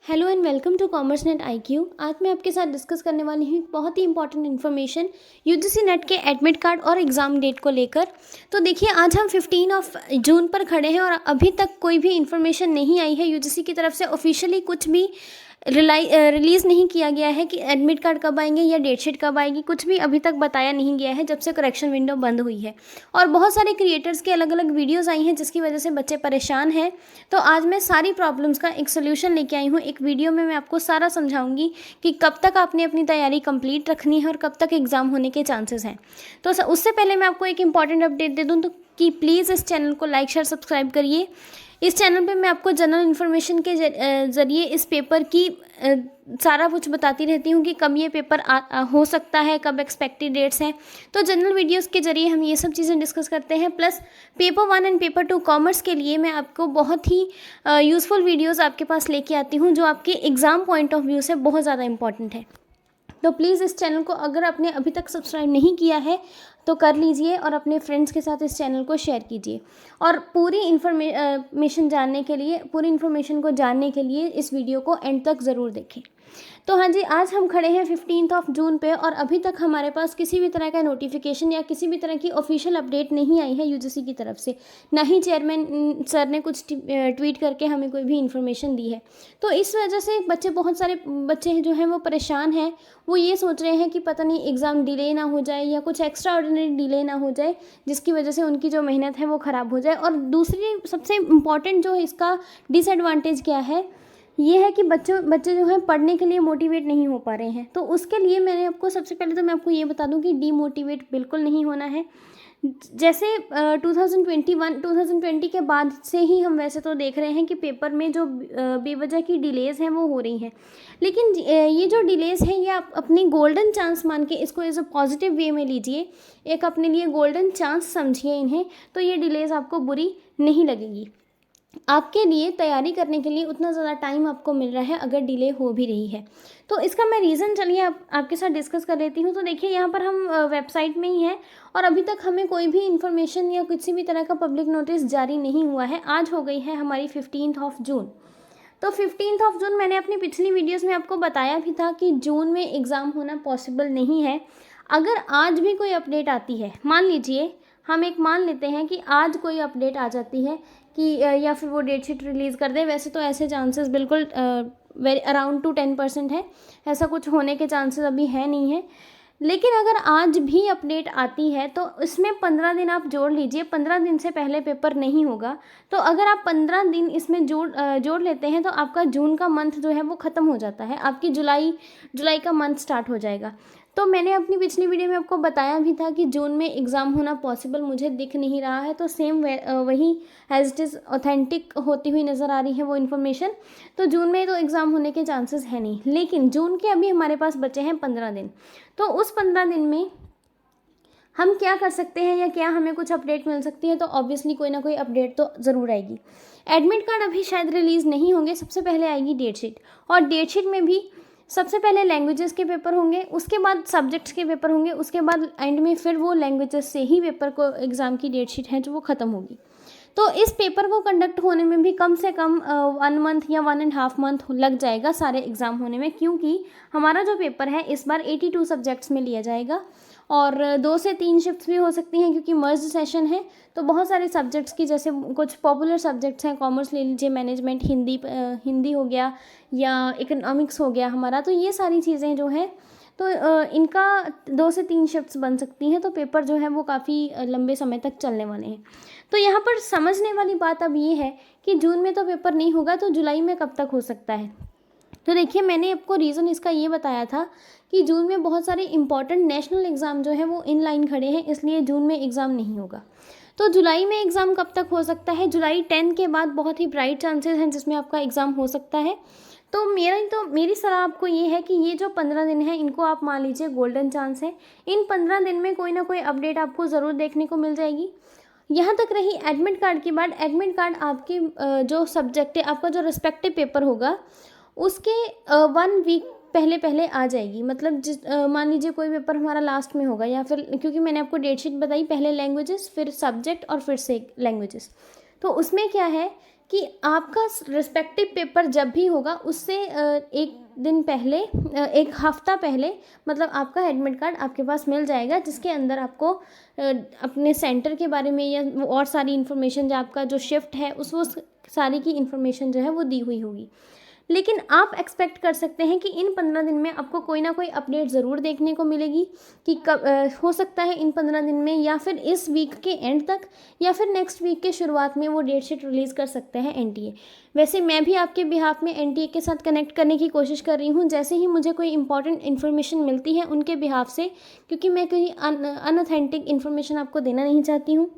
Hello and welcome to Commerce Net IQ। आज मैं आपके साथ डिस्कस करने वाली हूँ बहुत ही इंपॉर्टेंट इन्फॉर्मेशन यूजीसी नेट के एडमिट कार्ड और एग्ज़ाम डेट को लेकर। तो देखिए, आज हम 15 जून पर खड़े हैं और अभी तक कोई भी इन्फॉर्मेशन नहीं आई है यूजीसी की तरफ से। ऑफिशियली कुछ भी रिलीज़ नहीं किया गया है कि एडमिट कार्ड कब आएंगे या डेट शीट कब आएगी। कुछ भी अभी तक बताया नहीं गया है जब से करेक्शन विंडो बंद हुई है। और बहुत सारे क्रिएटर्स के अलग अलग वीडियोस आई हैं जिसकी वजह से बच्चे परेशान हैं। तो आज मैं सारी प्रॉब्लम्स का एक सोल्यूशन लेके आई हूँ। एक वीडियो में मैं आपको सारा समझाऊंगी कि कब तक आपने अपनी तैयारी कंप्लीट रखनी है और कब तक एग्ज़ाम होने के चांसेस हैं। तो उससे पहले मैं आपको एक इंपॉर्टेंट अपडेट दे दूँ तो कि प्लीज़ इस चैनल को लाइक शेयर सब्सक्राइब करिए। इस चैनल पे मैं आपको जनरल इन्फॉर्मेशन के ज़रिए इस पेपर की सारा कुछ बताती रहती हूँ कि कब ये पेपर हो सकता है, कब एक्सपेक्टेड डेट्स हैं। तो जनरल वीडियोस के ज़रिए हम ये सब चीज़ें डिस्कस करते हैं। Plus paper 1 and paper 2 commerce के लिए मैं आपको बहुत ही यूज़फुल वीडियोस आपके पास लेके आती हूँ जो आपके एग्ज़ाम पॉइंट ऑफ व्यू से बहुत ज़्यादा इंपॉर्टेंट है। तो प्लीज़ इस चैनल को अगर आपने अभी तक सब्सक्राइब नहीं किया है तो कर लीजिए और अपने फ्रेंड्स के साथ इस चैनल को शेयर कीजिए। और पूरी इन्फॉर्मेशन जानने के लिए, पूरी इन्फॉर्मेशन को जानने के लिए इस वीडियो को एंड तक ज़रूर देखें। तो हाँ जी, आज हम खड़े हैं 15 जून पे और अभी तक हमारे पास किसी भी तरह का नोटिफिकेशन या किसी भी तरह की ऑफिशियल अपडेट नहीं आई है यूजीसी की तरफ से। ना ही चेयरमैन सर ने कुछ ट्वीट करके हमें कोई भी इन्फॉर्मेशन दी है। तो इस वजह से बहुत सारे बच्चे जो हैं वो परेशान हैं। वो ये सोच रहे हैं कि पता नहीं एग्ज़ाम डिले ना हो जाए या कुछ एक्स्ट्रा ऑर्डिनरी डिले ना हो जाए जिसकी वजह से उनकी जो मेहनत है वो ख़राब हो जाए। और दूसरी सबसे इम्पॉर्टेंट जो इसका डिसएडवांटेज क्या है, ये है कि बच्चे जो हैं पढ़ने के लिए मोटिवेट नहीं हो पा रहे हैं। तो उसके लिए मैंने आपको सबसे पहले तो मैं आपको ये बता दूं कि डीमोटिवेट बिल्कुल नहीं होना है। जैसे 2020 के बाद से ही हम वैसे तो देख रहे हैं कि पेपर में जो बेवजह की डिलेज़ हैं वो हो रही हैं। लेकिन ये जो डिलेज़ हैं ये आप अपनी गोल्डन चांस मान के इसको एज अ पॉजिटिव वे में लीजिए। एक अपने लिए गोल्डन चांस समझिए इन्हें। तो ये डिलेज़ आपको बुरी नहीं लगेगी। आपके लिए तैयारी करने के लिए उतना ज़्यादा टाइम आपको मिल रहा है अगर डिले हो भी रही है। तो इसका मैं रीज़न चलिए आपके साथ डिस्कस कर लेती हूँ। तो देखिए, यहाँ पर हम वेबसाइट में ही हैं और अभी तक हमें कोई भी इन्फॉर्मेशन या किसी भी तरह का पब्लिक नोटिस जारी नहीं हुआ है। आज हो गई है हमारी 15 जून। तो 15 जून मैंने अपनी पिछली वीडियोस में आपको बताया भी था कि जून में एग्ज़ाम होना पॉसिबल नहीं है। अगर आज भी कोई अपडेट आती है, मान लीजिए हम एक मान लेते हैं कि आज कोई अपडेट आ जाती है कि या फिर वो डेट शीट रिलीज़ कर दे। वैसे तो ऐसे चांसेस बिल्कुल वेरी अराउंड टू 10% है। ऐसा कुछ होने के चांसेस अभी है नहीं है। लेकिन अगर आज भी अपडेट आती है तो इसमें 15 दिन आप जोड़ लीजिए। 15 दिन से पहले पेपर नहीं होगा। तो अगर आप 15 दिन इसमें जोड़ लेते हैं तो आपका जून का मंथ जो है वो ख़त्म हो जाता है। आपकी जुलाई का मंथ स्टार्ट हो जाएगा। तो मैंने अपनी पिछली वीडियो में आपको बताया भी था कि जून में एग्ज़ाम होना पॉसिबल मुझे दिख नहीं रहा है। तो सेम वही एज इट इज़ ऑथेंटिक होती हुई नज़र आ रही है वो इन्फॉर्मेशन। तो जून में तो एग्ज़ाम होने के चांसेस है नहीं। लेकिन जून के अभी हमारे पास बचे हैं 15 दिन। तो उस 15 दिन में हम क्या कर सकते हैं या क्या हमें कुछ अपडेट मिल सकती है। तो ऑब्वियसली कोई ना कोई अपडेट तो ज़रूर आएगी। एडमिट कार्ड अभी शायद रिलीज़ नहीं होंगे। सबसे पहले आएगी डेट शीट और डेट शीट में भी सबसे पहले लैंग्वेजेस के पेपर होंगे, उसके बाद सब्जेक्ट्स के पेपर होंगे, उसके बाद एंड में फिर वो लैंग्वेजेस से ही पेपर को एग्ज़ाम की डेट शीट है जो वो ख़त्म होगी। तो इस पेपर को कंडक्ट होने में भी कम से कम 1 मंथ या 1.5 मंथ लग जाएगा सारे एग्ज़ाम होने में, क्योंकि हमारा जो पेपर है इस बार 82 सब्जेक्ट्स में लिया जाएगा और 2 से 3 शिफ्ट्स भी हो सकती हैं क्योंकि मर्ज सेशन है। तो बहुत सारे सब्जेक्ट्स की, जैसे कुछ पॉपुलर सब्जेक्ट्स हैं, कॉमर्स ले लीजिए, मैनेजमेंट, हिंदी हो गया या इकोनॉमिक्स हो गया हमारा। तो ये सारी चीज़ें जो हैं तो इनका 2 से 3 शिफ्ट्स बन सकती हैं। तो पेपर जो है वो काफ़ी लंबे समय तक चलने वाले हैं। तो यहाँ पर समझने वाली बात अब ये है कि जून में तो पेपर नहीं होगा तो जुलाई में कब तक हो सकता है। तो देखिए, मैंने आपको रीज़न इसका ये बताया था कि जून में बहुत सारे इंपॉर्टेंट नेशनल एग्ज़ाम जो है वो इन लाइन खड़े हैं, इसलिए जून में एग्ज़ाम नहीं होगा। तो जुलाई में एग्ज़ाम कब तक हो सकता है? जुलाई 10 के बाद बहुत ही ब्राइट चांसेस हैं जिसमें आपका एग्ज़ाम हो सकता है। तो मेरी सलाह आपको ये है कि ये जो 15 दिन है इनको आप मान लीजिए गोल्डन चांस है। इन 15 दिन में कोई ना कोई अपडेट आपको ज़रूर देखने को मिल जाएगी। यहाँ तक रही एडमिट कार्ड की बात। एडमिट कार्ड आपके जो सब्जेक्ट है, आपका जो रिस्पेक्टिव पेपर होगा उसके 1 वीक पहले आ जाएगी। मतलब मान लीजिए कोई पेपर हमारा लास्ट में होगा या फिर, क्योंकि मैंने आपको डेट शीट बताई, पहले लैंग्वेजेस, फिर सब्जेक्ट और फिर से लैंग्वेजेस। तो उसमें क्या है कि आपका रिस्पेक्टिव पेपर जब भी होगा उससे एक दिन पहले, एक हफ्ता पहले मतलब आपका एडमिट कार्ड आपके पास मिल जाएगा, जिसके अंदर आपको अपने सेंटर के बारे में या और सारी इन्फॉर्मेशन, जो आपका जो शिफ्ट है उस वो सारी की इन्फॉर्मेशन जो है वो दी हुई होगी। लेकिन आप एक्सपेक्ट कर सकते हैं कि इन 15 दिन में आपको कोई ना कोई अपडेट ज़रूर देखने को मिलेगी कि कब हो सकता है इन 15 दिन में, या फिर इस वीक के एंड तक, या फिर नेक्स्ट वीक के शुरुआत में वो डेट शीट रिलीज़ कर सकते हैं एनटीए। वैसे मैं भी आपके बिहाफ में एनटीए के साथ कनेक्ट करने की कोशिश कर रही हूँ जैसे ही मुझे कोई इंपॉर्टेंट इन्फॉर्मेशन मिलती है उनके बिहाफ से, क्योंकि मैं कोई अनऑथेंटिक इन्फॉर्मेशन आपको देना नहीं चाहती हूँ।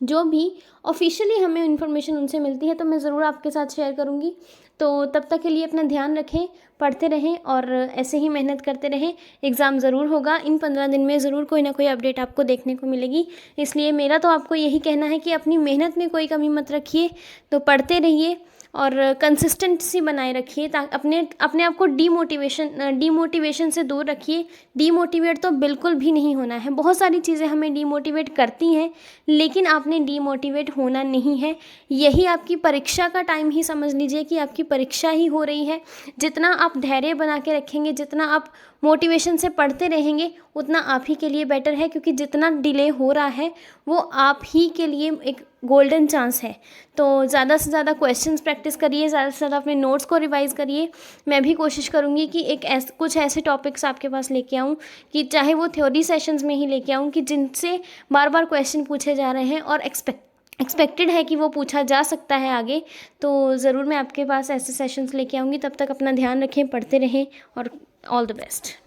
जो भी ऑफिशियली हमें इन्फॉर्मेशन उनसे मिलती है तो मैं ज़रूर आपके साथ शेयर करूँगी। तो तब तक के लिए अपना ध्यान रखें, पढ़ते रहें और ऐसे ही मेहनत करते रहें। एग्ज़ाम ज़रूर होगा, इन 15 दिन में ज़रूर कोई ना कोई अपडेट आपको देखने को मिलेगी। इसलिए मेरा तो आपको यही कहना है कि अपनी मेहनत में कोई कमी मत रखिए, तो पढ़ते रहिए और कंसिस्टेंसी बनाए रखिए, ताकि अपने आप को डीमोटिवेशन से दूर रखिए। डीमोटिवेट तो बिल्कुल भी नहीं होना है। बहुत सारी चीज़ें हमें डीमोटिवेट करती हैं, लेकिन आपने डीमोटिवेट होना नहीं है। यही आपकी परीक्षा का टाइम ही समझ लीजिए कि आपकी परीक्षा ही हो रही है। जितना आप धैर्य बना के रखेंगे, जितना आप मोटिवेशन से पढ़ते रहेंगे, उतना आप ही के लिए बेटर है, क्योंकि जितना डिले हो रहा है वो आप ही के लिए एक गोल्डन चांस है। तो ज़्यादा से ज़्यादा क्वेश्चंस प्रैक्टिस करिए, ज़्यादा से ज़्यादा अपने नोट्स को रिवाइज़ करिए। मैं भी कोशिश करूँगी कि कुछ ऐसे टॉपिक्स आपके पास लेके आऊँ कि चाहे वो थ्योरी सेशंस में ही लेके आऊँ कि जिनसे बार बार क्वेश्चन पूछे जा रहे हैं और एक्सपेक्टेड है कि वो पूछा जा सकता है आगे। तो ज़रूर मैं आपके पास ऐसे सेशंस लेके आऊँगी। तब तक अपना ध्यान रखें, पढ़ते रहें और ऑल द बेस्ट।